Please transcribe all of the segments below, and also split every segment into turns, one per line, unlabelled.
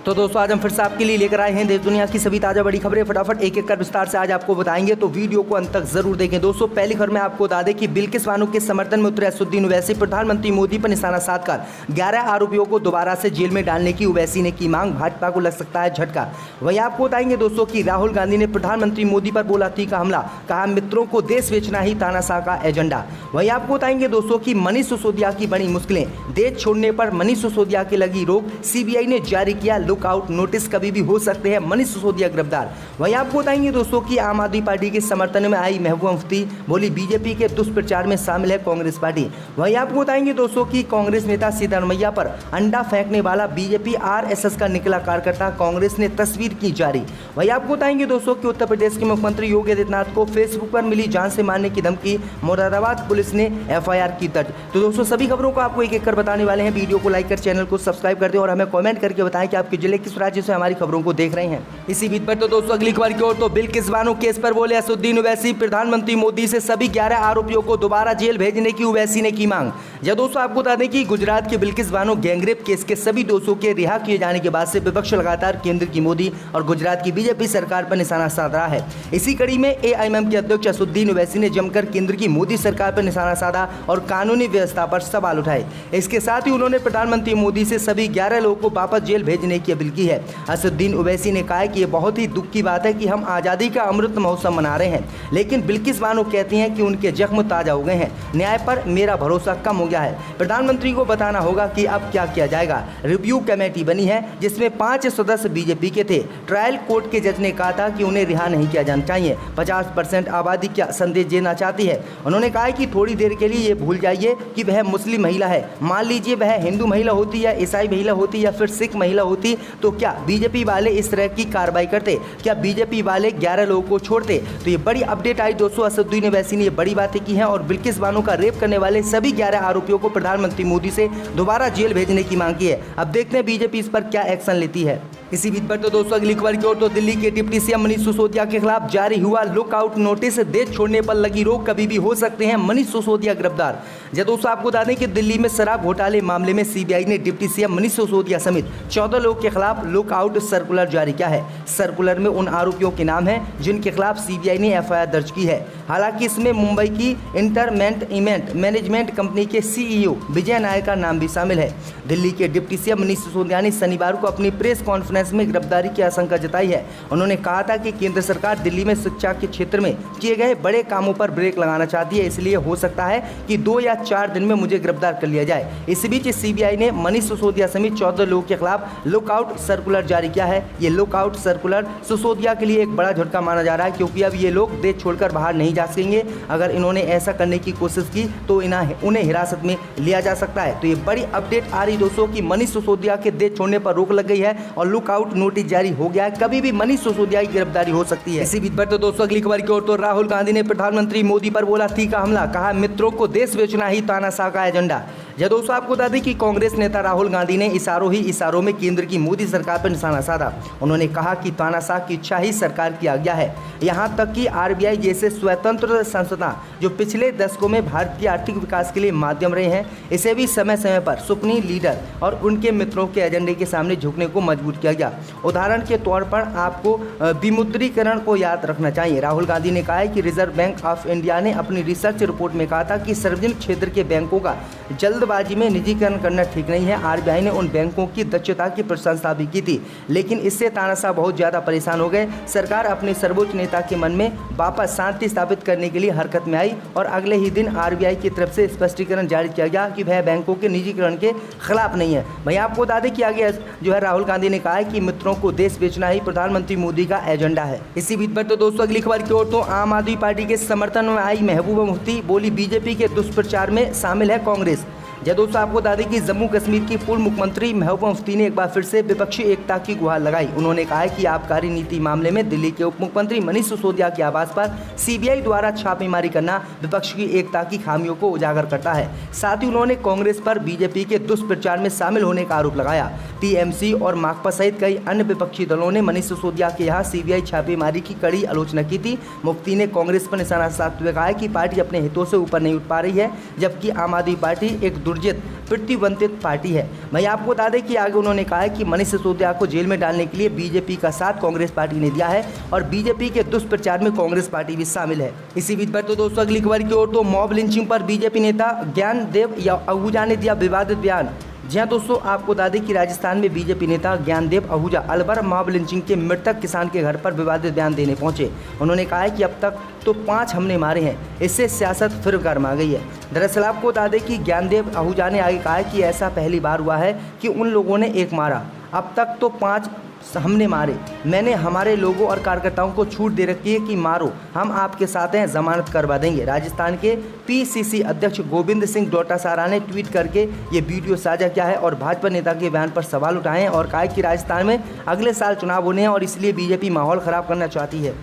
तो दोस्तों आज हम फिर से आपके लिए लेकर आए हैं देश दुनिया की सभी ताजा बड़ी खबरें। फटाफट एक एक कर विस्तार से आज आपको बताएंगे, तो वीडियो को अंत तक जरूर देखें। दोस्तों पहली खबर में आपको बता दें कि बिल्किस बानो के समर्थन में उतरे असदुद्दीन ओवैसी, प्रधानमंत्री मोदी पर निशाना साधकर 11 आरोपियों को दोबारा से जेल में डालने की ओवैसी ने की मांग। भाजपा को लग सकता है झटका। वहीं आपको बताएंगे दोस्तों की राहुल गांधी ने प्रधानमंत्री मोदी पर बोला तीखा हमला, कहा मित्रों को देश बेचना ही तानाशाह का एजेंडा। वहीं आपको बताएंगे दोस्तों की मनीष सिसोदिया की बड़ी मुश्किलें, देश छोड़ने पर मनीष सिसोदिया की लगी रोक, सीबीआई ने जारी किया लुकआउट नोटिस, कभी भी हो सकते हैं मनीष सिसोदिया गिरफ्तार। वहीं आपको बताएंगे दोस्तों की आम आदमी पार्टी के समर्थन में आई महबूबा मुफ्ती, बोली बीजेपी के दुष्प्रचार में शामिल है कांग्रेस पार्टी। वहीं आपको बताएंगे दोस्तों की कांग्रेस नेता सिद्धरमैया पर अंडा फेंकने वाला बीजेपी आरएसएस का निकला कार्यकर्ता, कांग्रेस ने तस्वीर की जारी। वहीं आपको बताएंगे दोस्तों की उत्तर प्रदेश के मुख्यमंत्री योगी आदित्यनाथ को फेसबुक पर मिली जान से मारने की धमकी, मुरादाबाद पुलिस ने एफआईआर की दर्ज। तो दोस्तों सभी खबरों को आपको एक एक कर बताने वाले हैं। वीडियो को लाइक कर चैनल को सब्सक्राइब कर दें और हमें कमेंट करके बताएं कि आपके जिले किस राज्य से हमारी खबरों को देख रहे हैं। इसी बीच पर तो दोस्तों अगली खबर की ओर, तो बिल्किस बानो केस पर बोले असदुद्दीन ओवैसी, प्रधानमंत्री मोदी से सभी 11 आरोपियों को दोबारा जेल भेजने की ओवैसी ने की मांग। जब दोस्तों आपको बता दें कि गुजरात के बिल्किस बानो गैंगरेप केस के सभी दोषियों के रिहा किए जाने के बाद से विपक्ष लगातार केंद्र की मोदी और गुजरात की बीजेपी सरकार पर निशाना साध रहा है। इसी कड़ी में एआईएमएम के अध्यक्ष असदुद्दीन ओवैसी ने जमकर केंद्र की मोदी सरकार पर निशाना साधा और कानूनी व्यवस्था पर सवाल उठाए। इसके साथ ही उन्होंने प्रधानमंत्री मोदी से सभी 11 लोगों को वापस जेल भेजने की अपील की है। असदुद्दीन ओवैसी ने कहा कि ये बहुत ही दुख की बात है कि हम आज़ादी का अमृत महोत्सव मना रहे हैं, लेकिन बिल्किस बानो कहती हैं कि उनके जख्म ताज़ा हो गए हैं, न्याय पर मेरा भरोसा कम हो गया है। प्रधानमंत्री को बताना होगा कि अब क्या किया जाएगा। रिव्यू कमेटी बनी है जिसमें 5 सदस्य बीजेपी के थे। ट्रायल कोर्ट के जज ने कहा था कि उन्हें रिहा नहीं किया जाना चाहिए। 50% आबादी क्या संदेश देना चाहती है। उन्होंने कहा कि थोड़ी देर के लिए ये भूल जाइए कि वह मुस्लिम महिला है। मान लीजिए वह हिंदू महिला होती या ईसाई महिला होती या फिर सिख महिला होती, तो क्या बीजेपी वाले इस तरह की कार्रवाई करते? क्या बीजेपी वाले 11 लोगों को छोड़ते? तो ये बड़ी अपडेट आई दोस्तों। असदुद्दीन ओवैसी ने ये बड़ी बातें की हैं और बिल्किस बानो का रेप करने वाले सभी 11 आरोपियों को प्रधानमंत्री मोदी से दोबारा जेल भेजने की मांग की है। अब देखते हैं बीजेपी इस पर क्या एक्शन लेती है। इसी बीच पर तो दोस्तों अगली खबर की ओर, तो दिल्ली के डिप्टी सीएम मनीष सिसोदिया के खिलाफ जारी हुआ लुकआउट नोटिस, देश छोड़ने पर लगी रोक, कभी भी हो सकते हैं मनीष सिसोदिया गिरफ्तार। जब दोस्तों आपको बता दें कि दिल्ली में शराब घोटाले मामले में सीबीआई ने डिप्टी सीएम मनीष सिसोदिया समेत 14 लोगों के खिलाफ लुकआउट सर्कुलर जारी किया है। सर्कुलर में उन आरोपियों के नाम हैं जिनके खिलाफ सीबीआई ने एफआईआर दर्ज की है। हालांकि इसमें मुंबई की इंटरमेंट मैनेजमेंट कंपनी के सीईओ विजय नायर का नाम भी शामिल है। दिल्ली के डिप्टी सीएम मनीष सिसोदिया ने शनिवार को अपनी प्रेस कॉन्फ्रेंस में गिरफ्तारी की आशंका जताई है। उन्होंने कहा था कि केंद्र सरकार दिल्ली में शिक्षा के क्षेत्र में किए गए बड़े कामों पर ब्रेक लगाना चाहती है, इसलिए हो सकता है कि 2 या 4 दिन में मुझे गिरफ्तार कर लिया जाए। इस बीच सीबीआई ने मनीष सिसोदिया समेत 14 लोगों के खिलाफ लुकआउट सर्कुलर जारी किया है। ये लुकआउट सर्कुलर सिसोदिया के लिए एक बड़ा झटका माना जा रहा है, क्योंकि अब ये लोग देश छोड़कर बाहर नहीं जा सकेंगे। अगर इन्होंने ऐसा करने की कोशिश की तो उन्हें हिरासत में लिया जा सकता है। तो ये बड़ी अपडेट आ रही दोस्तों कि मनीष सिसोदिया के देश छोड़ने पर रोक लग गई है और लुकआउट नोटिस जारी हो गया है। कभी भी मनीष सिसोदिया की गिरफ्तारी हो सकती है। इसी बीच पर तो दोस्तों अगली खबर की ओर, तो राहुल गांधी ने प्रधानमंत्री मोदी पर बोला तीखा हमला, कहा मित्रों को देश बेचना ही तानाशाह का एजेंडा। जब दोस्तों आपको बता दें कि कांग्रेस नेता राहुल गांधी ने इशारों में केंद्र की मोदी सरकार पर निशाना साधा। उन्होंने कहा कि तानाशाह की इच्छा ही सरकार की आज्ञा है। यहां तक कि आरबीआई जैसे स्वतंत्र संस्था जो पिछले दशकों में भारत के आर्थिक विकास के लिए माध्यम रहे हैं, इसे भी समय समय पर सुप्रीम लीडर और उनके मित्रों के एजेंडे के सामने झुकने को मजबूर किया गया। उदाहरण के तौर पर आपको विमुद्रीकरण को याद रखना चाहिए। राहुल गांधी ने कहा है कि रिजर्व बैंक ऑफ इंडिया ने अपनी रिसर्च रिपोर्ट में कहा था कि सार्वजनिक क्षेत्र के बैंकों का जल्दबाजी में निजीकरण करना ठीक नहीं है। आरबीआई ने उन बैंकों की दक्षता की प्रशंसा भी की थी, लेकिन इससे तानाशाह बहुत ज़्यादा परेशान हो गए। सरकार अपने सर्वोच्च नेता के मन में वापस शांति स्थापित करने के लिए हरकत में आई और अगले ही दिन आरबीआई की तरफ से स्पष्टीकरण जारी किया गया कि वह बैंकों के निजीकरण के खिलाफ नहीं है। भाई आपको बता दें कि आगे जो है राहुल गांधी ने कहा है कि मित्रों को देश बेचना ही प्रधानमंत्री मोदी का एजेंडा है। इसी बीच पर तो दोस्तों अगली खबर की ओर, तो आम आदमी पार्टी के समर्थन में आई महबूबा मुफ्ती, बोली बीजेपी के दुष्प्रचार में शामिल है कांग्रेस। जब दोस्तों आपको बता दें कि जम्मू कश्मीर की पूर्व मुख्यमंत्री महबूबा मुफ्ती ने एक बार फिर से विपक्षी एकता की गुहार लगाई। उन्होंने कहा है कि आबकारी नीति मामले में दिल्ली के उप मुख्यमंत्री मनीष सिसोदिया के आवास पर सीबीआई द्वारा छापेमारी करना विपक्ष की एकता की खामियों को उजागर करता है। साथ ही उन्होंने कांग्रेस पर बीजेपी के दुष्प्रचार में शामिल होने का आरोप लगाया। टीएमसी और माकपा सहित कई अन्य विपक्षी दलों ने मनीष सिसोदिया के यहाँ सीबीआई छापेमारी की कड़ी आलोचना की थी। मुफ्ती ने कांग्रेस पर निशाना साधते हुए कहा है कि पार्टी अपने हितों से ऊपर नहीं उठ पा रही है, जबकि आम आदमी पार्टी एक सुरजित प्रतिबंधित पार्टी है। वहीं आपको बता दें कि आगे उन्होंने कहा है कि मनीष सिसोदिया को जेल में डालने के लिए बीजेपी का साथ कांग्रेस पार्टी ने दिया है और बीजेपी के दुष्प्रचार में कांग्रेस पार्टी भी शामिल है। इसी बीच पर तो दोस्तों अगली खबर की ओर तो मॉब लिंचिंग पर बीजेपी नेता ज्ञानदेव आहूजा ने दिया विवादित बयान। जी हाँ दोस्तों, आपको बता दें कि राजस्थान में बीजेपी नेता ज्ञानदेव आहूजा अलवर मॉब लिंचिंग के मृतक किसान के घर पर विवादित बयान देने पहुंचे। उन्होंने कहा है कि अब तक तो 5 हमले मारे हैं, इससे सियासत फिर गर्मा गई है। दरअसल आपको बता दें कि ज्ञानदेव आहूजा ने आगे कहा है कि ऐसा पहली बार हुआ है कि उन लोगों ने एक मारा, अब तक तो 5 हमने मारे। मैंने हमारे लोगों और कार्यकर्ताओं को छूट दे रखी है कि मारो, हम आपके साथ हैं, जमानत करवा देंगे। राजस्थान के पीसीसी अध्यक्ष गोविंद सिंह डोटासरा ने ट्वीट करके ये वीडियो साझा किया है और भाजपा नेता के बयान पर सवाल उठाए हैं और कहा है कि राजस्थान में अगले साल चुनाव होने हैं और इसलिए बीजेपी माहौल खराब करना चाहती है।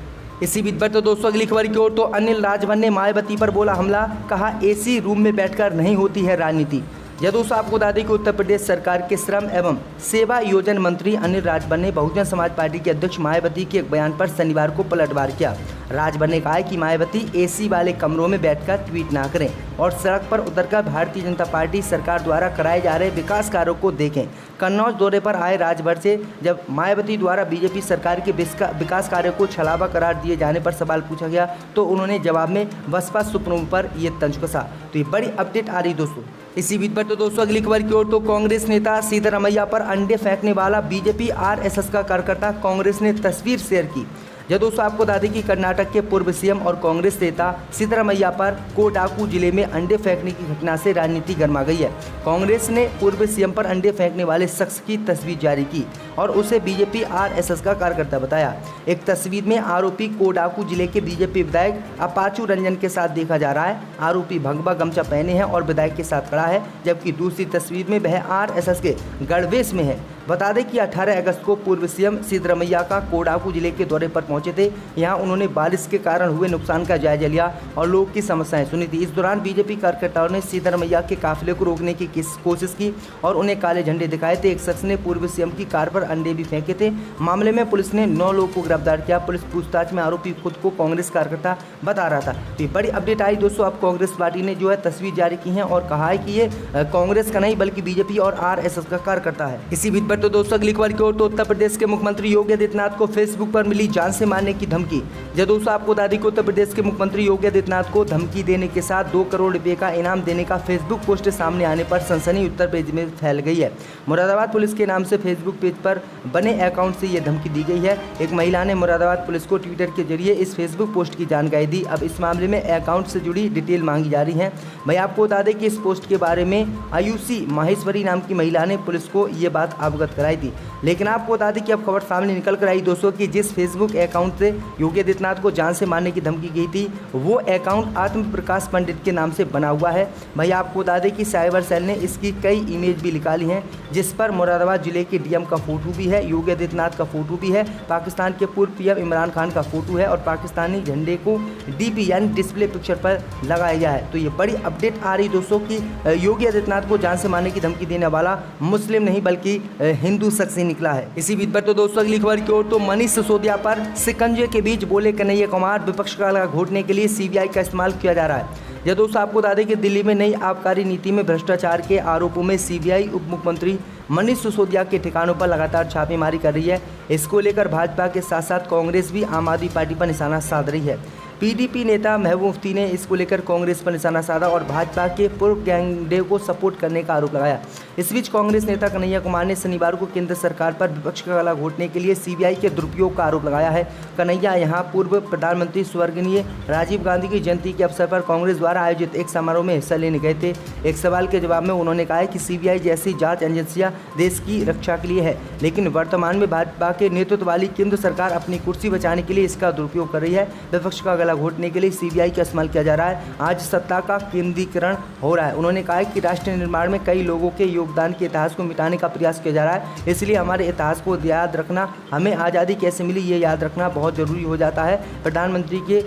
इसी बीच पर तो दोस्तों अगली खबर की ओर तो अनिल राजभर ने मायावती पर बोला हमला, कहा एसी रूम में बैठकर नहीं होती है राजनीति। यह दोस्तों आपको बता दें कि उत्तर प्रदेश सरकार के श्रम एवं सेवा योजना मंत्री अनिल राजभर ने बहुजन समाज पार्टी के अध्यक्ष मायावती के एक बयान पर शनिवार को पलटवार किया। राजभर ने कहा है कि मायावती एसी वाले कमरों में बैठकर ट्वीट ना करें और सड़क पर उतरकर भारतीय जनता पार्टी सरकार द्वारा कराए जा रहे विकास कार्यों को देखें। कन्नौज दौरे पर आए राजभर से जब मायावती द्वारा बीजेपी सरकार के विकास कार्यों को छलावा करार दिए जाने पर सवाल पूछा गया तो उन्होंने जवाब में बसपा सुप्रीमो पर ये तंज कसा। तो ये बड़ी अपडेट आ रही दोस्तों। इसी बीच पर तो दोस्तों अगली खबर की ओर तो कांग्रेस नेता सिद्धरमैया पर अंडे फेंकने वाला बीजेपी आरएसएस का कार्यकर्ता कांग्रेस ने तस्वीर शेयर की। जब दोस्तों आपको बता दें कि कर्नाटक के पूर्व सीएम और कांग्रेस नेता सिद्धरमैया पर कोडागू जिले में अंडे फेंकने की घटना से राजनीति गर्मा गई है। कांग्रेस ने पूर्व सीएम पर अंडे फेंकने वाले शख्स की तस्वीर जारी की और उसे बीजेपी आरएसएस का कार्यकर्ता बताया। एक तस्वीर में आरोपी कोडागू जिले के बीजेपी विधायक अपाचू रंजन के साथ देखा जा रहा है। आरोपी भगवा गमछा पहने हैं और विधायक के साथ खड़ा है, जबकि दूसरी तस्वीर में वह आरएसएस के गणवेश में है। बता दें कि 18 अगस्त को पूर्व सीएम सिद्धरमैया का कोडागू जिले के दौरे पर पहुंचे थे। यहां उन्होंने बारिश के कारण हुए नुकसान का जायजा लिया और लोगों की समस्याएं सुनी थी। इस दौरान बीजेपी कार्यकर्ताओं ने सिद्धरमैया के काफिले को रोकने की कोशिश की और उन्हें काले झंडे दिखाए थे। एक शख्स ने पूर्व सीएम की कार पर अंडे भी फेंके थे। मामले में पुलिस ने 9 लोगों को गिरफ्तार किया। पुलिस पूछताछ में आरोपी खुद को कांग्रेस कार्यकर्ता बता रहा था। तो ये बड़ी अपडेट आई दोस्तों। अब कांग्रेस पार्टी ने जो है तस्वीर जारी की है और कहा है कि ये कांग्रेस का नहीं बल्कि बीजेपी और आरएसएस का कार्यकर्ता है। इसी बीच पर तो दोस्तों अगली खबर की ओर तो उत्तर प्रदेश के मुख्यमंत्री योगी आदित्यनाथ को फेसबुक पर मिली जान से मारने की धमकी। जब दोस्तों आपको बता दें कि उत्तर प्रदेश के मुख्यमंत्री योगी आदित्यनाथ को धमकी देने के साथ 2 करोड़ रुपए का इनाम देने का फेसबुक पोस्ट सामने आने पर सनसनी उत्तर प्रदेश में फैल गई है। मुरादाबाद पुलिस के नाम से फेसबुक पेज पर बने अकाउंट से यह धमकी दी गई है। एक महिला ने मुरादाबाद पुलिस को ट्विटर के जरिए इस फेसबुक पोस्ट की जानकारी दी। अब इस मामले में अकाउंट से जुड़ी डिटेल मांगी जा रही है। मैं आपको बता दें कि इस पोस्ट के बारे में आयुषी माहेश्वरी नाम की महिला ने पुलिस को ये बात अवगत कराई थी। लेकिन आपको बता दें कि अब खबर सामने निकल कर आई दोस्तों कि जिस फेसबुक अकाउंट से योगी आदित्यनाथ को जान से मारने की धमकी गई थी वो अकाउंट आत्म प्रकाश पंडित के नाम से बना हुआ है। भाई आपको बता दें कि साइबर सेल ने इसकी कई इमेज भी निकाली हैं, जिस पर मुरादाबाद जिले के डीएम का फोटो भी है, योगी आदित्यनाथ का फोटो भी है, पाकिस्तान के पूर्व पीएम इमरान खान का फोटो है और पाकिस्तानी झंडे को डीपी यानी डिस्प्ले पिक्चर पर लगाया गया है। तो ये बड़ी अपडेट आ रही दोस्तों कि योगी आदित्यनाथ को जान से मारने की धमकी देने वाला मुस्लिम नहीं बल्कि हिंदू शख्स निकला है। इसी बीच पर तो दोस्तों अगली खबर की ओर तो मनीष सिसोदिया पर शिकंजे के बीच बोले कन्हैया कुमार, विपक्ष का गला घोटने के लिए सीबीआई का इस्तेमाल किया जा रहा है। यह दोस्तों आपको बता दें कि दिल्ली में नई आबकारी नीति में भ्रष्टाचार के आरोपों में सीबीआई उप मुख्यमंत्री मनीष सिसोदिया के ठिकानों पर लगातार छापेमारी कर रही है। इसको लेकर भाजपा के साथ साथ कांग्रेस भी आम आदमी पार्टी पर निशाना साध रही है। पीडीपी नेता महबूब मुफ्ती ने इसको लेकर कांग्रेस पर निशाना साधा और भाजपा के पूर्व गैंगरेड को सपोर्ट करने का आरोप लगाया। इस बीच कांग्रेस नेता कन्हैया कुमार ने शनिवार को केंद्र सरकार पर विपक्ष का गला घोटने के लिए सीबीआई के दुरुपयोग का आरोप लगाया है। कन्हैया यहां पूर्व प्रधानमंत्री स्वर्गीय राजीव गांधी की जयंती के अवसर पर कांग्रेस द्वारा आयोजित एक समारोह में हिस्सा लेने गए थे। एक सवाल के जवाब में उन्होंने कहा कि सीबीआई जैसी जांच एजेंसियां देश की रक्षा के लिए है, लेकिन वर्तमान में भाजपा के नेतृत्व वाली केंद्र सरकार अपनी कुर्सी बचाने के लिए इसका दुरुपयोग कर रही है। विपक्ष का गला घोटने के लिए सीबीआई का इस्तेमाल किया जा रहा है। आज सत्ता का केंद्रीकरण हो रहा है। उन्होंने कहा कि राष्ट्र निर्माण में कई लोगों के योगदान के इतिहास को मिटाने का प्रयास किया जा रहा है, इसलिए हमारे इतिहास को याद रखना, हमें आज़ादी कैसे मिली ये याद रखना बहुत ज़रूरी हो जाता है। प्रधानमंत्री के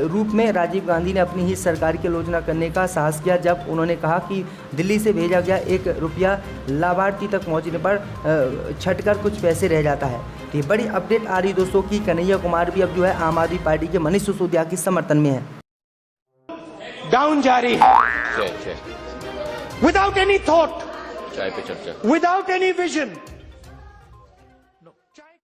रूप में राजीव गांधी ने अपनी ही सरकार की आलोचना करने का साहस किया जब उन्होंने कहा कि दिल्ली से भेजा गया 1 रुपया लाभार्थी तक पहुँचने पर छटकर कुछ पैसे रह जाता है। तो ये बड़ी अपडेट आ रही दोस्तों कि कन्हैया कुमार भी अब जो है आम आदमी पार्टी के मनीष सिसोदिया के समर्थन में है।
डाउन जारी है। without any thought,
चाय पे चर्चा।
without any vision,